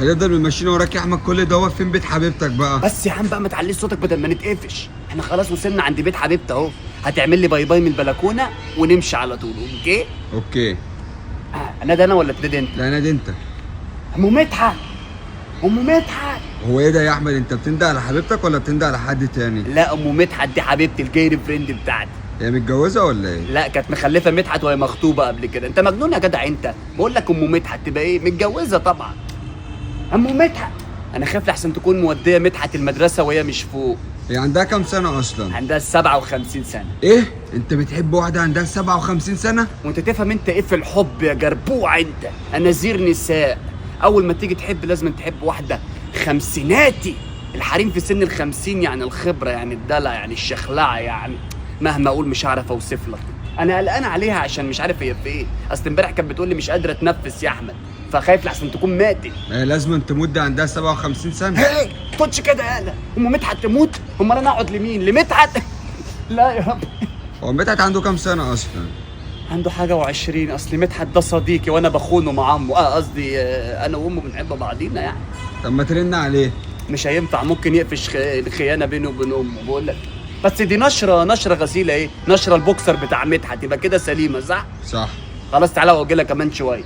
هنفضل ماشيين وراك يا احمد كل ده؟ فين بيت حبيبتك بقى؟ بس يا عم بقى ما تعليش صوتك بدل ما نتقفش. احنا خلاص وصلنا عند بيت حبيبتي اهو. هتعمل لي باي باي من البلكونه ونمشي على طول. اوكي؟ اوكي. انادي انا ولا تنادي انت؟ لا نادي انت. ام مدحت، ام مدحت. هو ايه ده يا احمد؟ انت بتندى على حبيبتك ولا بتندى على حد تاني؟ لا ام مدحت دي حبيبتي الجير فريند بتاعتي. هي متجوزه ولا ايه؟ لا كانت مخلفه مدحت وهي مخطوبه قبل كده. انت مجنون يا جدع انت؟ بقول لك ام مدحت تبقى ايه؟ متجوزه طبعا. ام مدحت انا خايف لحسن تكون موديه مدحت المدرسه وهي مش فوق. هي عندها كام سنه اصلا؟ عندها 57 سنه. ايه؟ انت بتحب واحده عندها 57 سنه؟ وانت تفهم انت ايه في الحب يا جربوع انت؟ انا زير نساء. اول ما تيجي تحب لازم تحب واحده خمسيناتي. الحريم في سن ال50 يعني الخبره يعني الدلع يعني الشخلعه يعني. مهما اقول مش هعرف اوصف لك. انا قلقان عليها عشان مش عارف هي في ايه. اصل امبارح كانت بتقول لي مش قادره اتنفس يا احمد، فخايف لحسن تكون ماتت. هي لازم تموت ده عندها 57 سنه. هي تقولش كده يالا. ام مدحت تموت؟ امال انا اقعد لمين؟ لمدحت؟ لا يا رب. هو مدحت عنده كام سنه اصلا؟ عنده حاجة و20. أصل مدحت ده صديقي وأنا بخونه مع عمه. قصدي أنا وأمه بنحب بعضينا يعني. طب ما ترن عليه. مش هينفع، ممكن يقفش الخيانة بينه وبين أمه. بقول لك بس دي نشرة غسيلة. إيه نشرة البوكسر بتاع مدحت، يبقى كده سليمة صح؟ صح. خلاص تعالى وأجي لك كمان شوية.